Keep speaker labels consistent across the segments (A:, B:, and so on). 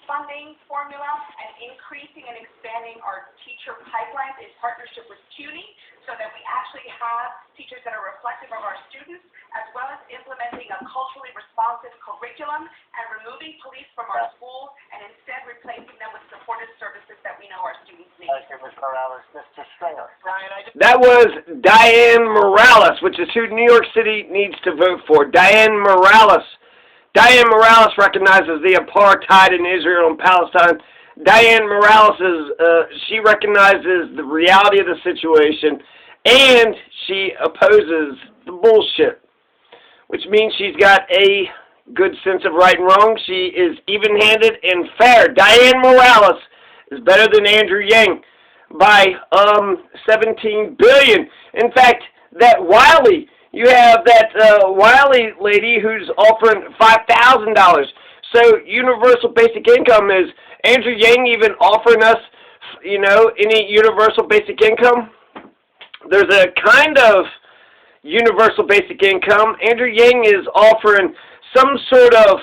A: funding formula and increasing and expanding our teacher pipelines in partnership with CUNY so that we actually have teachers that are reflective of our students, as well as implementing a culturally responsive curriculum and removing police from our schools and instead replacing them with supportive services that we know our students need.
B: Thank you, Ms. Morales. Mr. Stringer.
C: That was Dianne Morales, which is who New York City needs to vote for. Dianne Morales. Dianne Morales recognizes the apartheid in Israel and Palestine. Dianne Morales she recognizes the reality of the situation, and she opposes the bullshit, which means she's got a good sense of right and wrong. She is even-handed and fair. Dianne Morales is better than Andrew Yang by 17 billion. In fact, that Wiley, you have that Wiley lady who's offering $5,000. So universal basic income, is Andrew Yang even offering us, you know, any universal basic income? There's a kind of universal basic income. Andrew Yang is offering some sort of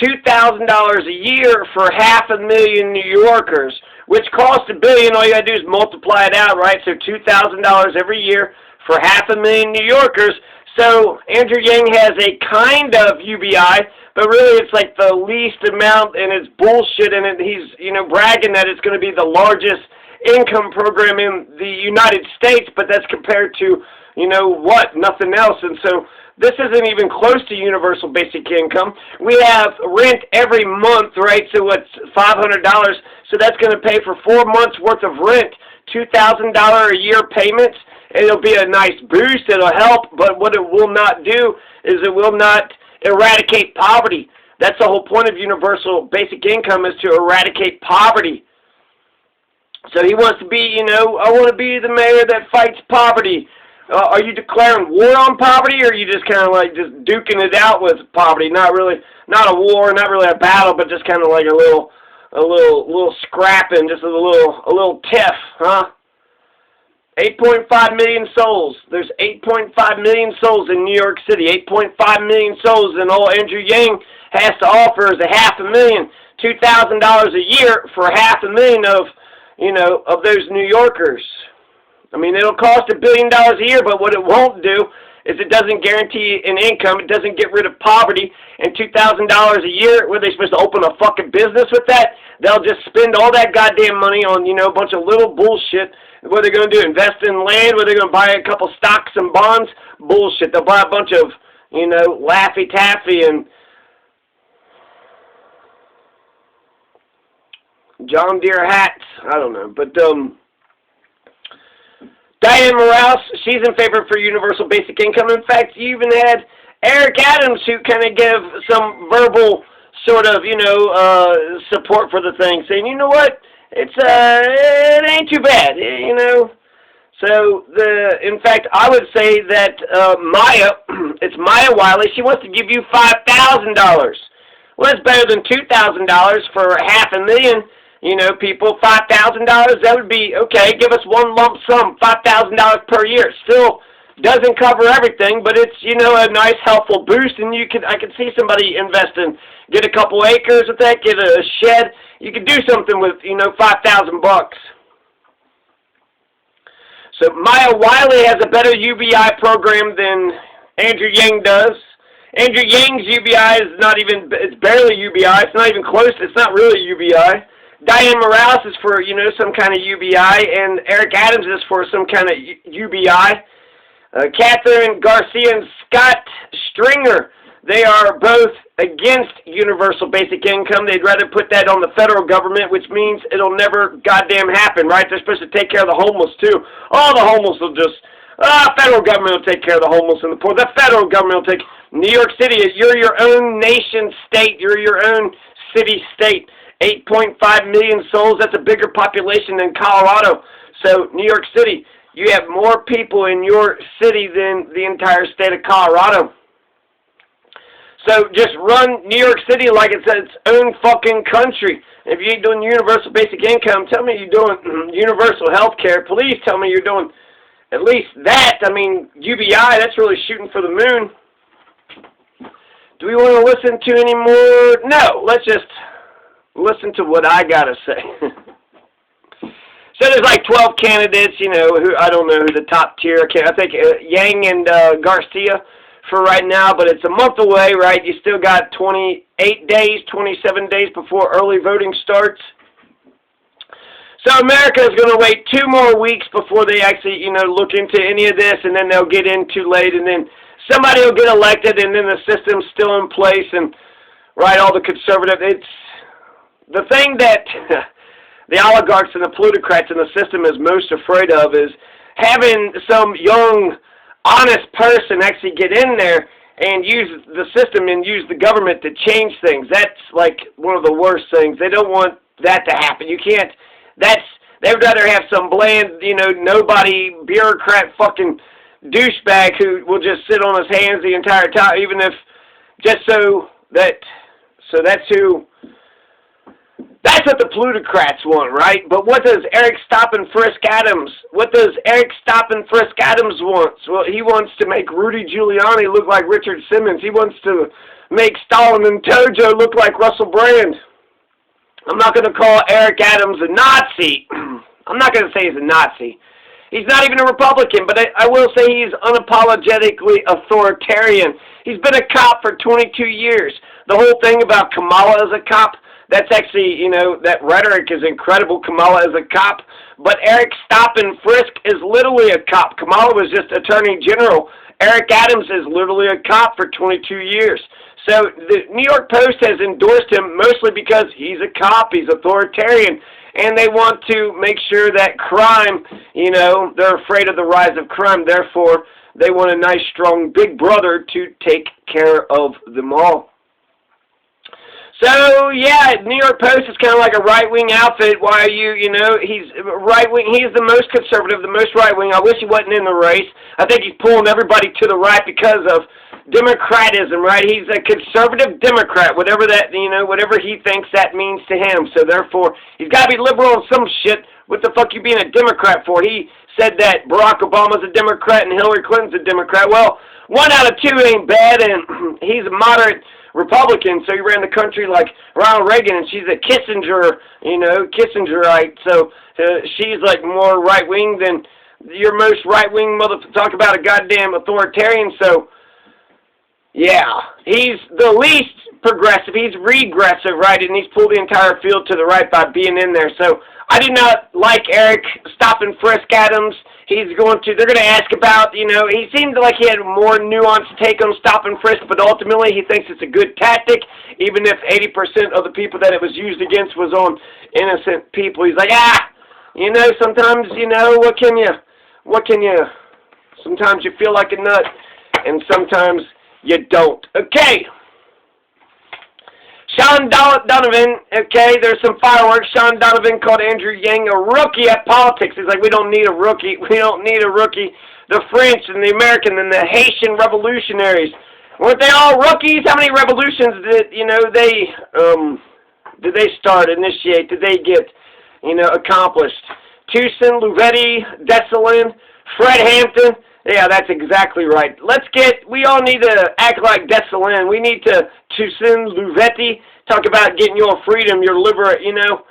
C: $2,000 a year for 500,000 New Yorkers, which costs $1 billion. All you gotta do is multiply it out, right? So $2,000 every year for 500,000 New Yorkers. So Andrew Yang has a kind of UBI, but really it's like the least amount, and it's bullshit, and he's, you know, bragging that it's going to be the largest income program in the United States, but that's compared to, you know, what? Nothing else. And so this isn't even close to universal basic income. We have rent every month, right? So it's $500. So that's going to pay for 4 months worth of rent, $2,000 a year payments. It'll be a nice boost. It'll help. But what it will not do is it will not eradicate poverty. That's the whole point of universal basic income, is to eradicate poverty. So he wants to be, you know, I want to be the mayor that fights poverty. Are you declaring war on poverty, or are you just kind of like just duking it out with poverty? Not really, not a war, not really a battle, but just kind of like a little scrapping, just a little tiff, huh? 8.5 million souls. There's 8.5 million souls in New York City. 8.5 million souls, and all Andrew Yang has to offer is $500,000, $2,000 a year for 500,000 of, you know, of those New Yorkers. I mean, it'll cost $1 billion a year, but what it won't do is it doesn't guarantee an income. It doesn't get rid of poverty. And $2,000 a year, were they supposed to open a fucking business with that? They'll just spend all that goddamn money on, you know, a bunch of little bullshit. What are they going to do? Invest in land? What are they going to buy? A couple stocks and bonds? Bullshit. They'll buy a bunch of, you know, Laffy Taffy and John Deere hats. I don't know. But Dianne Morales, she's in favor for universal basic income. In fact, you even had Eric Adams, who kind of gave some verbal sort of, you know, support for the thing, saying, you know what, it ain't too bad, you know. So in fact, I would say that it's Maya Wiley. She wants to give you $5,000. Well, that's better than $2,000 for 500,000. You know, people, $5,000, that would be, okay, give us one lump sum, $5,000 per year. It still doesn't cover everything, but it's, you know, a nice, helpful boost, and I could see somebody invest in, get a couple acres with that, get a shed. You could do something with, you know, $5,000. So Maya Wiley has a better UBI program than Andrew Yang does. Andrew Yang's UBI is not even, it's barely UBI. It's not even close. It's not really UBI. Dianne Morales is for, you know, some kind of UBI, and Eric Adams is for some kind of UBI. Kathryn, Garcia, and Scott Stringer, they are both against universal basic income. They'd rather put that on the federal government, which means it'll never goddamn happen, right? They're supposed to take care of the homeless, too. Oh, the homeless will just, federal government will take care of the homeless and the poor. The federal government will take, New York City, you're your own nation state. You're your own city state. 8.5 million souls, that's a bigger population than Colorado. So, New York City, you have more people in your city than the entire state of Colorado. So, just run New York City like it's its own fucking country. If you ain't doing universal basic income, tell me you're doing universal health care. Please tell me you're doing at least that. I mean, UBI, that's really shooting for the moon. Do we want to listen to any more? No, let's just listen to what I gotta say. So there's like 12 candidates, you know, who I don't know who the top tier. I think Yang and Garcia for right now, but it's a month away, right? You still got 28 days, 27 days before early voting starts. So America is going to wait 2 more weeks before they actually, you know, look into any of this, and then they'll get in too late, and then somebody will get elected, and then the system's still in place, and, right, all the conservative. It's the thing that the oligarchs and the plutocrats in the system is most afraid of is having some young, honest person actually get in there and use the system and use the government to change things. That's like one of the worst things. They don't want that to happen. You can't. They would rather have some bland, you know, nobody, bureaucrat, fucking douchebag who will just sit on his hands the entire time, even if just so that's who. That's what the plutocrats want, right? But what does Eric Stop and Frisk Adams? What does Eric Stop and Frisk Adams want? Well, he wants to make Rudy Giuliani look like Richard Simmons. He wants to make Stalin and Tojo look like Russell Brand. I'm not going to call Eric Adams a Nazi. I'm not going to say he's a Nazi. He's not even a Republican, but I will say he's unapologetically authoritarian. He's been a cop for 22 years. The whole thing about Kamala as a cop, that's actually, you know, that rhetoric is incredible. Kamala is a cop. But Eric Stop and Frisk is literally a cop. Kamala was just Attorney General. Eric Adams is literally a cop for 22 years. So the New York Post has endorsed him mostly because he's a cop, he's authoritarian, and they want to make sure that crime, you know, they're afraid of the rise of crime. Therefore, they want a nice, strong big brother to take care of them all. So, yeah, New York Post is kind of like a right-wing outfit. Why are you know, he's right-wing. He's the most conservative, the most right-wing. I wish he wasn't in the race. I think he's pulling everybody to the right because of democratism, right? He's a conservative Democrat, whatever that, you know, whatever he thinks that means to him. So, therefore, he's got to be liberal on some shit. What the fuck you being a Democrat for? He said that Barack Obama's a Democrat and Hillary Clinton's a Democrat. Well, 1 out of 2 ain't bad, and he's a moderate Republican, so he ran the country like Ronald Reagan, and she's a Kissinger, you know, Kissingerite, so she's like more right-wing than your most right-wing motherfucker. Talk about a goddamn authoritarian. So yeah, he's the least progressive. He's regressive, right, and he's pulled the entire field to the right by being in there. So I do not like Eric Stop and Frisk Adams. They're going to ask about, you know, he seemed like he had a more nuanced take on Stop and Frisk, but ultimately he thinks it's a good tactic, even if 80% of the people that it was used against was on innocent people. He's like, you know, sometimes, you know, what can you, sometimes you feel like a nut, and sometimes you don't. Okay. Sean Donovan, okay, there's some fireworks. Sean Donovan called Andrew Yang a rookie at politics. He's like, we don't need a rookie. We don't need a rookie. The French and the American and the Haitian revolutionaries, weren't they all rookies? How many revolutions did, you know, did they start, initiate, did they get, you know, accomplished? Toussaint Louverture, Dessalines, Fred Hampton. Yeah, that's exactly right. We all need to act like Dessalines. We need to Toussaint Louverture, talk about getting your freedom, your liberty, you know.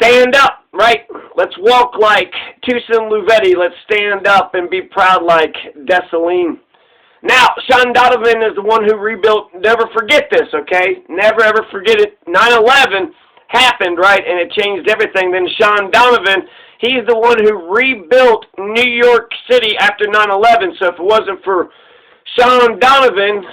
C: Stand up, right? Let's walk like Toussaint Louverture. Let's stand up and be proud like Dessalines. Now, Sean Donovan is the one who rebuilt, never forget this, okay? Never ever forget it. 9/11 happened, right, and it changed everything. Then Sean Donovan, he's the one who rebuilt New York City after 9/11. So if it wasn't for Sean Donovan,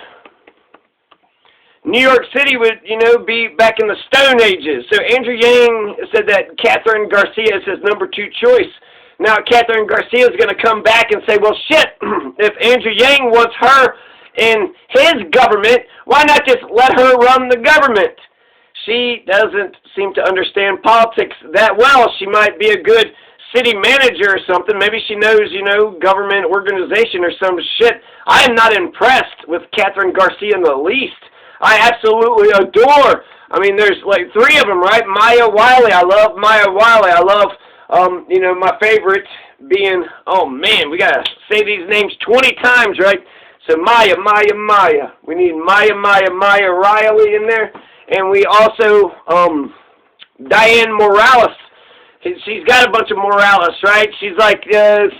C: New York City would, you know, be back in the Stone Ages. So Andrew Yang said that Kathryn Garcia is his number 2 choice. Now Kathryn Garcia is going to come back and say, well, shit, if Andrew Yang wants her in his government, why not just let her run the government? She doesn't seem to understand politics that well. She might be a good city manager or something. Maybe she knows, you know, government organization or some shit. I am not impressed with Kathryn Garcia in the least. I absolutely adore. I mean, there's like 3 of them, right? Maya Wiley. I love Maya Wiley. I love, you know, my favorite being, oh man, we got to say these names 20 times, right? So Maya. We need Maya Riley in there. And we also, Dianne Morales. She's got a bunch of Morales, right? She's like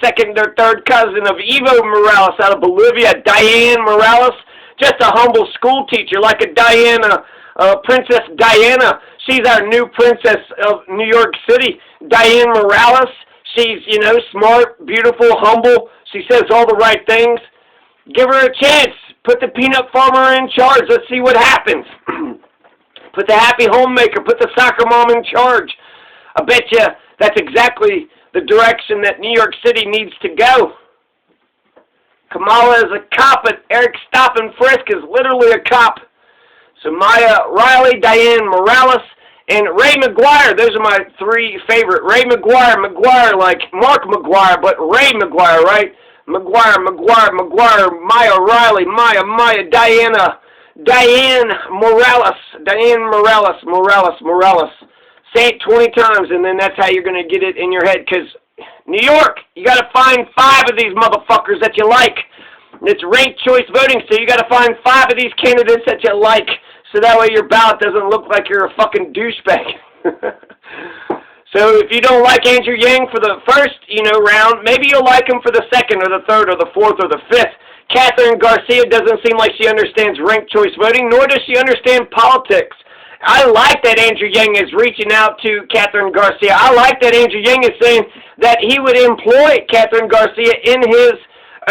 C: second or third cousin of Evo Morales out of Bolivia. Dianne Morales, just a humble school teacher, like a Diana, Princess Diana. She's our new princess of New York City. Dianne Morales, she's, you know, smart, beautiful, humble. She says all the right things. Give her a chance. Put the peanut farmer in charge. Let's see what happens. Put the happy homemaker, put the soccer mom in charge. I bet you that's exactly the direction that New York City needs to go. Kamala is a cop, and Eric Stop and Frisk is literally a cop. So Maya Riley, Dianne Morales, and Ray McGuire. Those are my three favorite. Ray McGuire like Mark McGuire, but Ray McGuire, right? McGuire, Maya Riley, Maya, Dianne Morales. Say it 20 times, and then that's how you're going to get it in your head, because New York, you got to find 5 of these motherfuckers that you like. It's ranked choice voting, so you got to find 5 of these candidates that you like, so that way your ballot doesn't look like you're a fucking douchebag. So if you don't like Andrew Yang for the first, round, maybe you'll like him for the second or the third or the fourth or the fifth. Kathryn Garcia doesn't seem like she understands ranked choice voting, nor does she understand politics. I like that Andrew Yang is reaching out to Kathryn Garcia. I like that Andrew Yang is saying that he would employ Kathryn Garcia in his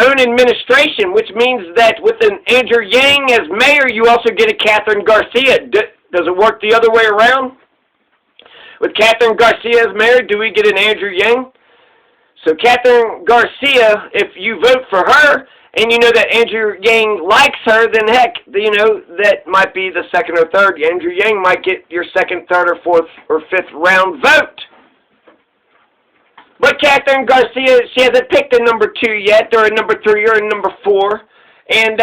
C: own administration, which means that with an Andrew Yang as mayor, you also get a Kathryn Garcia. Does it work the other way around? With Kathryn Garcia as mayor, do we get an Andrew Yang? So Kathryn Garcia, if you vote for her, and you know that Andrew Yang likes her, then heck, that might be the second or third. Andrew Yang might get your second, third, or fourth, or fifth round vote. But Kathryn Garcia, she hasn't picked a number 2 yet, or a number 3, or a number 4. And,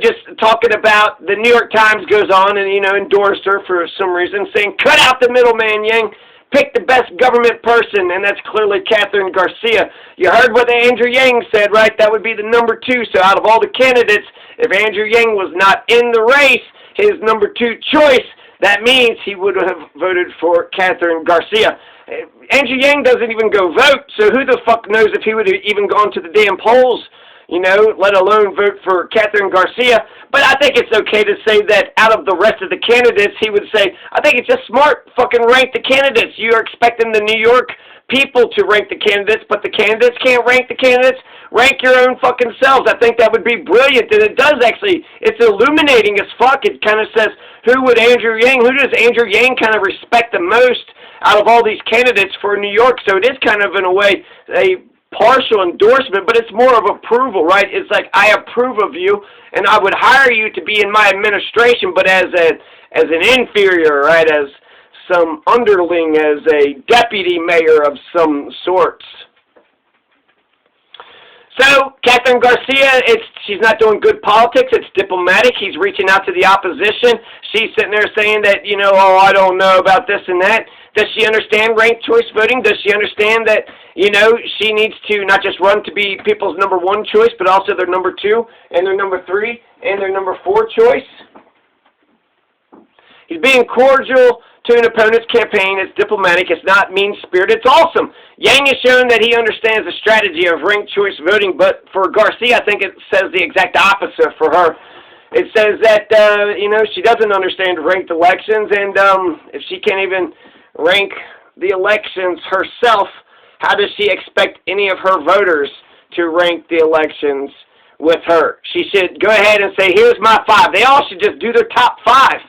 C: just talking about, the New York Times goes on and, endorsed her for some reason, saying, cut out the middleman, Yang. Pick the best government person, and that's clearly Kathryn Garcia. You heard what Andrew Yang said, right? That would be the number 2. So out of all the candidates, if Andrew Yang was not in the race, his number 2 choice, that means he would have voted for Kathryn Garcia. Andrew Yang doesn't even go vote, so who the fuck knows if he would have even gone to the damn polls, let alone vote for Kathryn Garcia. But I think it's okay to say that out of the rest of the candidates, he would say, I think it's just smart, fucking rank the candidates. You're expecting the New York people to rank the candidates, but the candidates can't rank the candidates. Rank your own fucking selves. I think that would be brilliant, and it does actually. It's illuminating as fuck. It kind of says, who does Andrew Yang kind of respect the most out of all these candidates for New York? So it is kind of, in a way, a partial endorsement, but it's more of approval, right? It's like, I approve of you, and I would hire you to be in my administration, but as an inferior, right? As some underling, as a deputy mayor of some sorts. So, Kathryn Garcia, she's not doing good politics. It's diplomatic. He's reaching out to the opposition. She's sitting there saying that, I don't know about this and that. Does she understand ranked choice voting? Does she understand that, she needs to not just run to be people's number 1 choice, but also their number 2, and their number 3, and their number 4 choice? He's being cordial to an opponent's campaign. It's diplomatic. It's not mean-spirited. It's awesome. Yang has shown that he understands the strategy of ranked choice voting, but for Garcia, I think it says the exact opposite for her. It says that, she doesn't understand ranked elections, and if she can't even rank the elections herself, how does she expect any of her voters to rank the elections with her? She should go ahead and say, here's my 5. They all should just do their top 5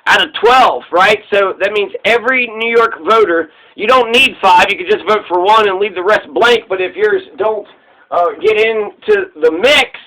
C: out of 12, right? So that means every New York voter, you don't need 5. You could just vote for 1 and leave the rest blank. But if yours don't get into the mix,